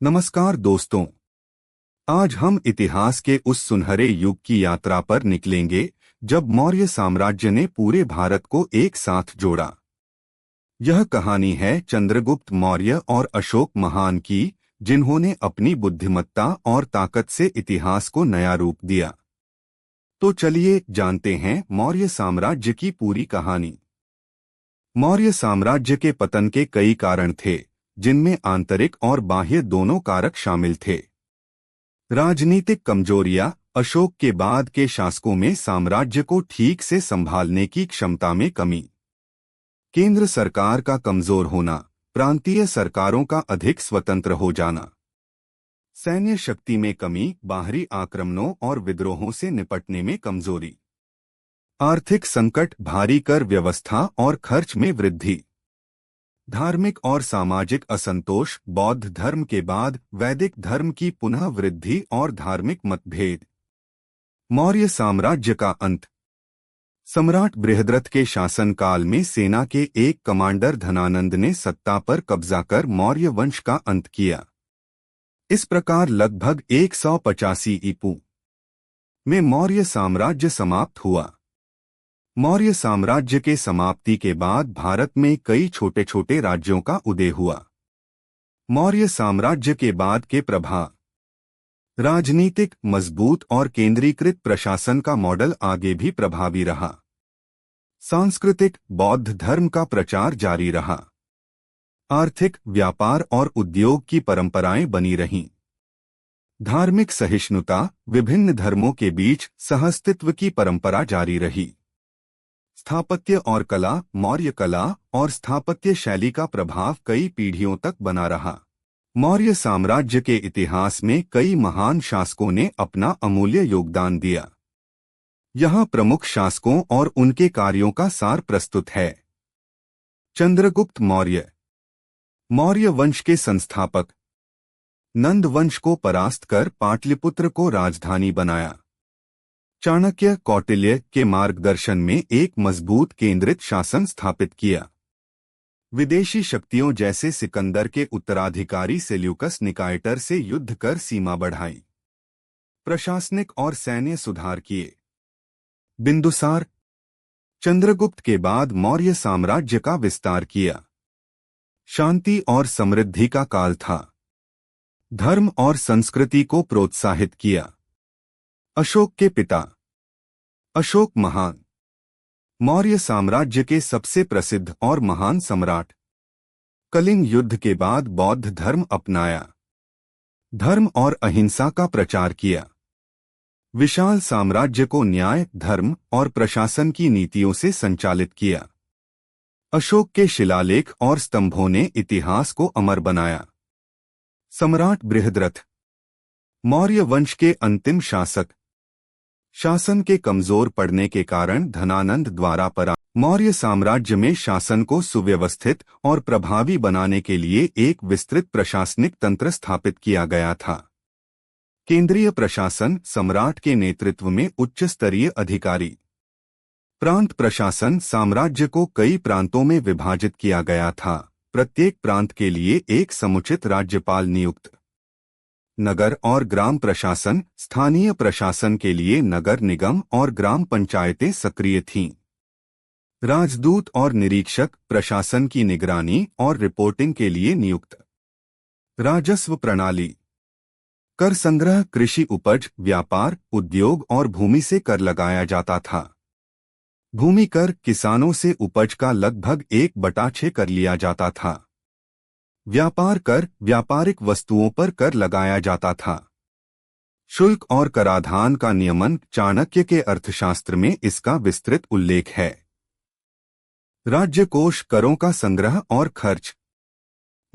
नमस्कार दोस्तों। आज हम इतिहास के उस सुनहरे युग की यात्रा पर निकलेंगे जब मौर्य साम्राज्य ने पूरे भारत को एक साथ जोड़ा। यह कहानी है चंद्रगुप्त मौर्य और अशोक महान की, जिन्होंने अपनी बुद्धिमत्ता और ताकत से इतिहास को नया रूप दिया। तो चलिए जानते हैं मौर्य साम्राज्य की पूरी कहानी। मौर्य साम्राज्य के पतन के कई कारण थे, जिनमें आंतरिक और बाह्य दोनों कारक शामिल थे। राजनीतिक कमजोरियां, अशोक के बाद के शासकों में साम्राज्य को ठीक से संभालने की क्षमता में कमी, केंद्र सरकार का कमजोर होना, प्रांतीय सरकारों का अधिक स्वतंत्र हो जाना, सैन्य शक्ति में कमी, बाहरी आक्रमणों और विद्रोहों से निपटने में कमजोरी, आर्थिक संकट, भारी कर व्यवस्था और खर्च में वृद्धि, धार्मिक और सामाजिक असंतोष, बौद्ध धर्म के बाद वैदिक धर्म की पुनः वृद्धि और धार्मिक मतभेद। मौर्य साम्राज्य का अंत। सम्राट बृहद्रथ के शासनकाल में सेना के एक कमांडर धनानंद ने सत्ता पर कब्जा कर मौर्य वंश का अंत किया। इस प्रकार लगभग 185 ईपू में मौर्य साम्राज्य समाप्त हुआ। मौर्य साम्राज्य के समाप्ति के बाद भारत में कई छोटे छोटे राज्यों का उदय हुआ। मौर्य साम्राज्य के बाद के प्रभाव। राजनीतिक, मजबूत और केंद्रीकृत प्रशासन का मॉडल आगे भी प्रभावी रहा। सांस्कृतिक, बौद्ध धर्म का प्रचार जारी रहा। आर्थिक, व्यापार और उद्योग की परंपराएं बनी रहीं। धार्मिक सहिष्णुता, विभिन्न धर्मों के बीच सहअस्तित्व की परंपरा जारी रही। स्थापत्य और कला, मौर्य कला और स्थापत्य शैली का प्रभाव कई पीढ़ियों तक बना रहा। मौर्य साम्राज्य के इतिहास में कई महान शासकों ने अपना अमूल्य योगदान दिया। यहाँ प्रमुख शासकों और उनके कार्यों का सार प्रस्तुत है। चंद्रगुप्त मौर्य, मौर्य वंश के संस्थापक। नंद वंश को परास्त कर पाटलिपुत्र को राजधानी बनाया। चाणक्य, कौटिल्य के मार्गदर्शन में एक मजबूत केंद्रित शासन स्थापित किया। विदेशी शक्तियों जैसे सिकंदर के उत्तराधिकारी सेल्यूकस निकायटर से युद्ध कर सीमा बढ़ाई। प्रशासनिक और सैन्य सुधार किए। बिंदुसार, चंद्रगुप्त के बाद मौर्य साम्राज्य का विस्तार किया। शांति और समृद्धि का काल था। धर्म और संस्कृति को प्रोत्साहित किया। अशोक के पिता। अशोक महान, मौर्य साम्राज्य के सबसे प्रसिद्ध और महान सम्राट। कलिंग युद्ध के बाद बौद्ध धर्म अपनाया। धर्म और अहिंसा का प्रचार किया। विशाल साम्राज्य को न्याय, धर्म और प्रशासन की नीतियों से संचालित किया। अशोक के शिलालेख और स्तंभों ने इतिहास को अमर बनाया। सम्राट बृहद्रथ, मौर्य वंश के अंतिम शासक। शासन के कमजोर पड़ने के कारण धनानंद द्वारा मौर्य साम्राज्य में शासन को सुव्यवस्थित और प्रभावी बनाने के लिए एक विस्तृत प्रशासनिक तंत्र स्थापित किया गया था। केंद्रीय प्रशासन, सम्राट के नेतृत्व में उच्च स्तरीय अधिकारी। प्रांत प्रशासन, साम्राज्य को कई प्रांतों में विभाजित किया गया था। प्रत्येक प्रांत के लिए एक समुचित राज्यपाल नियुक्त। नगर और ग्राम प्रशासन, स्थानीय प्रशासन के लिए नगर निगम और ग्राम पंचायतें सक्रिय थीं। राजदूत और निरीक्षक, प्रशासन की निगरानी और रिपोर्टिंग के लिए नियुक्त। राजस्व प्रणाली, कर संग्रह, कृषि उपज, व्यापार, उद्योग और भूमि से कर लगाया जाता था। भूमि कर, किसानों से उपज का लगभग 1/6 कर लिया जाता था। व्यापार कर, व्यापारिक वस्तुओं पर कर लगाया जाता था। शुल्क और कराधान का नियमन, चाणक्य के अर्थशास्त्र में इसका विस्तृत उल्लेख है। राज्य कोष, करों का संग्रह और खर्च।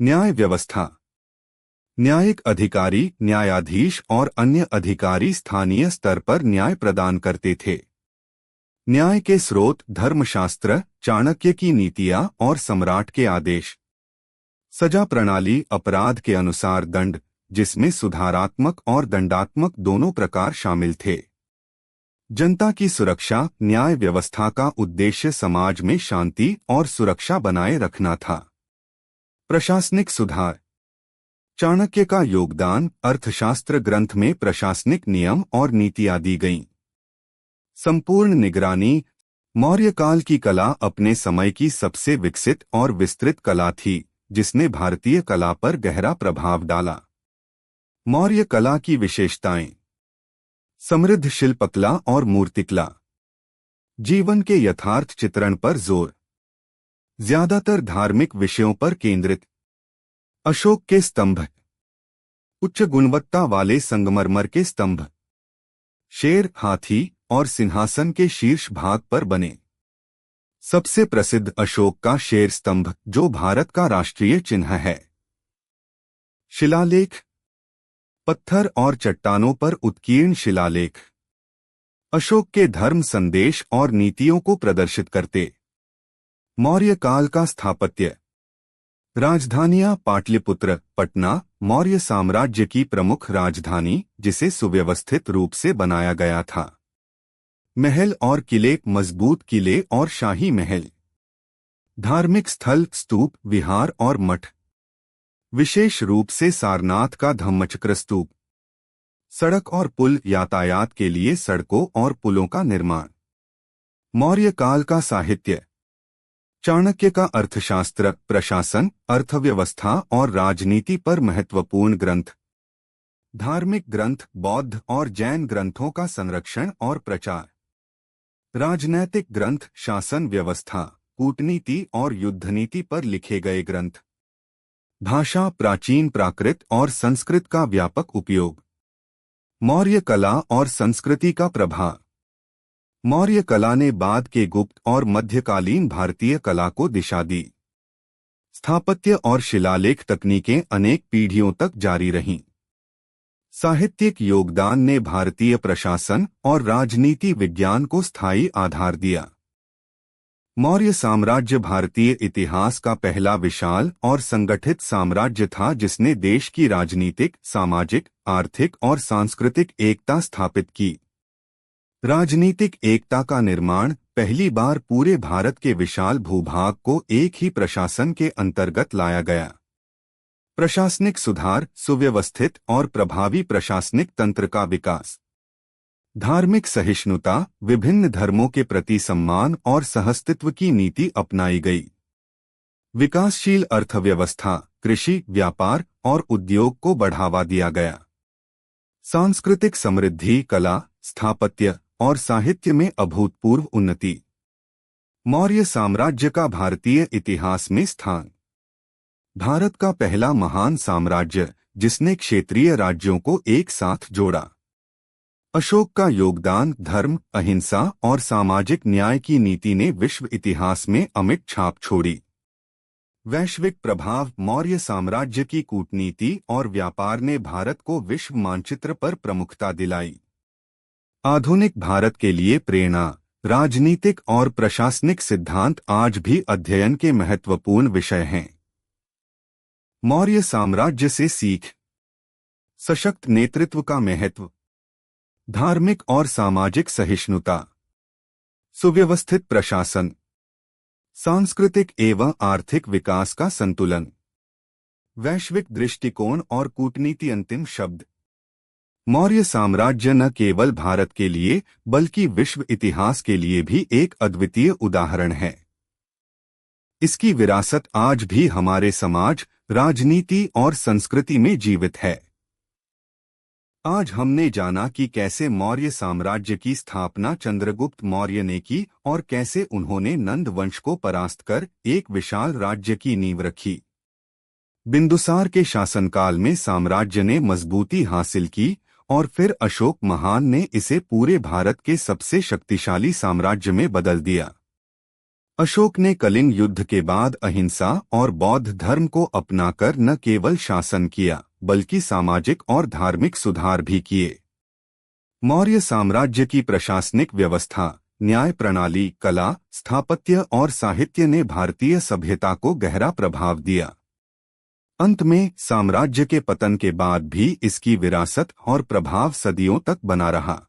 न्याय व्यवस्था, न्यायिक अधिकारी, न्यायाधीश और अन्य अधिकारी स्थानीय स्तर पर न्याय प्रदान करते थे। न्याय के स्रोत, धर्मशास्त्र, चाणक्य की नीतियां और सम्राट के आदेश। सजा प्रणाली, अपराध के अनुसार दंड, जिसमें सुधारात्मक और दंडात्मक दोनों प्रकार शामिल थे। जनता की सुरक्षा, न्याय व्यवस्था का उद्देश्य समाज में शांति और सुरक्षा बनाए रखना था। प्रशासनिक सुधार, चाणक्य का योगदान अर्थशास्त्र ग्रंथ में प्रशासनिक नियम और नीतियां दी गईं। संपूर्ण निगरानी मौर्य काल की कला अपने समय की सबसे विकसित और विस्तृत कला थी, जिसने भारतीय कला पर गहरा प्रभाव डाला। मौर्य कला की विशेषताएं: समृद्ध शिल्पकला और मूर्तिकला, जीवन के यथार्थ चित्रण पर जोर, ज्यादातर धार्मिक विषयों पर केंद्रित, अशोक के स्तंभ, उच्च गुणवत्ता वाले संगमरमर के स्तंभ, शेर, हाथी और सिंहासन के शीर्ष भाग पर बने। सबसे प्रसिद्ध अशोक का शेर स्तंभ, जो भारत का राष्ट्रीय चिन्ह है। शिलालेख, पत्थर और चट्टानों पर उत्कीर्ण शिलालेख अशोक के धर्म संदेश और नीतियों को प्रदर्शित करते। मौर्य काल का स्थापत्य, राजधानियां पाटलिपुत्र, पटना मौर्य साम्राज्य की प्रमुख राजधानी, जिसे सुव्यवस्थित रूप से बनाया गया था। महल और किले, मजबूत किले और शाही महल। धार्मिक स्थल, स्तूप, विहार और मठ, विशेष रूप से सारनाथ का धम्मचक्र स्तूप। सड़क और पुल, यातायात के लिए सड़कों और पुलों का निर्माण। मौर्य काल का साहित्य, चाणक्य का अर्थशास्त्र, प्रशासन, अर्थव्यवस्था और राजनीति पर महत्वपूर्ण ग्रंथ। धार्मिक ग्रंथ, बौद्ध और जैन ग्रंथों का संरक्षण और प्रचार। राजनैतिक ग्रंथ, शासन व्यवस्था, कूटनीति और युद्धनीति पर लिखे गए ग्रंथ। भाषा, प्राचीन प्राकृत और संस्कृत का व्यापक उपयोग। मौर्य कला और संस्कृति का प्रभाव। मौर्य कला ने बाद के गुप्त और मध्यकालीन भारतीय कला को दिशा दी। स्थापत्य और शिलालेख तकनीकें अनेक पीढ़ियों तक जारी रहीं। साहित्यिक योगदान ने भारतीय प्रशासन और राजनीति विज्ञान को स्थायी आधार दिया। मौर्य साम्राज्य भारतीय इतिहास का पहला विशाल और संगठित साम्राज्य था, जिसने देश की राजनीतिक, सामाजिक, आर्थिक और सांस्कृतिक एकता स्थापित की। राजनीतिक एकता का निर्माण पहली बार पूरे भारत के विशाल भूभाग को एक ही प्रशासन के अंतर्गत लाया गया। प्रशासनिक सुधार, सुव्यवस्थित और प्रभावी प्रशासनिक तंत्र का विकास। धार्मिक सहिष्णुता, विभिन्न धर्मों के प्रति सम्मान और सहअस्तित्व की नीति अपनाई गई। विकासशील अर्थव्यवस्था, कृषि, व्यापार और उद्योग को बढ़ावा दिया गया। सांस्कृतिक समृद्धि, कला, स्थापत्य और साहित्य में अभूतपूर्व उन्नति। मौर्य साम्राज्य का भारतीय इतिहास में स्थान। भारत का पहला महान साम्राज्य, जिसने क्षेत्रीय राज्यों को एक साथ जोड़ा। अशोक का योगदान, धर्म, अहिंसा और सामाजिक न्याय की नीति ने विश्व इतिहास में अमिट छाप छोड़ी। वैश्विक प्रभाव, मौर्य साम्राज्य की कूटनीति और व्यापार ने भारत को विश्व मानचित्र पर प्रमुखता दिलाई। आधुनिक भारत के लिए प्रेरणा, राजनीतिक और प्रशासनिक सिद्धांत आज भी अध्ययन के महत्वपूर्ण विषय हैं। मौर्य साम्राज्य से सीख। सशक्त नेतृत्व का महत्व, धार्मिक और सामाजिक सहिष्णुता, सुव्यवस्थित प्रशासन, सांस्कृतिक एवं आर्थिक विकास का संतुलन, वैश्विक दृष्टिकोण और कूटनीति। अंतिम शब्द। मौर्य साम्राज्य न केवल भारत के लिए बल्कि विश्व इतिहास के लिए भी एक अद्वितीय उदाहरण है। इसकी विरासत आज भी हमारे समाज, राजनीति और संस्कृति में जीवित है। आज हमने जाना कि कैसे मौर्य साम्राज्य की स्थापना चंद्रगुप्त मौर्य ने की और कैसे उन्होंने नंद वंश को परास्त कर एक विशाल राज्य की नींव रखी। बिंदुसार के शासनकाल में साम्राज्य ने मजबूती हासिल की और फिर अशोक महान ने इसे पूरे भारत के सबसे शक्तिशाली साम्राज्य में बदल दिया। अशोक ने कलिंग युद्ध के बाद अहिंसा और बौद्ध धर्म को अपनाकर न केवल शासन किया बल्कि सामाजिक और धार्मिक सुधार भी किए। मौर्य साम्राज्य की प्रशासनिक व्यवस्था, न्याय प्रणाली, कला, स्थापत्य और साहित्य ने भारतीय सभ्यता को गहरा प्रभाव दिया। अंत में साम्राज्य के पतन के बाद भी इसकी विरासत और प्रभाव सदियों तक बना रहा।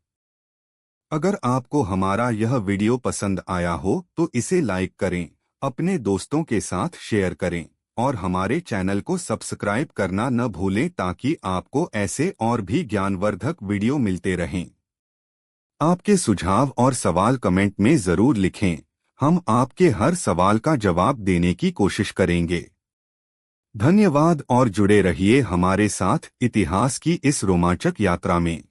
अगर आपको हमारा यह वीडियो पसंद आया हो तो इसे लाइक करें, अपने दोस्तों के साथ शेयर करें और हमारे चैनल को सब्सक्राइब करना न भूलें ताकि आपको ऐसे और भी ज्ञानवर्धक वीडियो मिलते रहें। आपके सुझाव और सवाल कमेंट में जरूर लिखें। हम आपके हर सवाल का जवाब देने की कोशिश करेंगे। धन्यवाद और जुड़े रहिए हमारे साथ इतिहास की इस रोमांचक यात्रा में।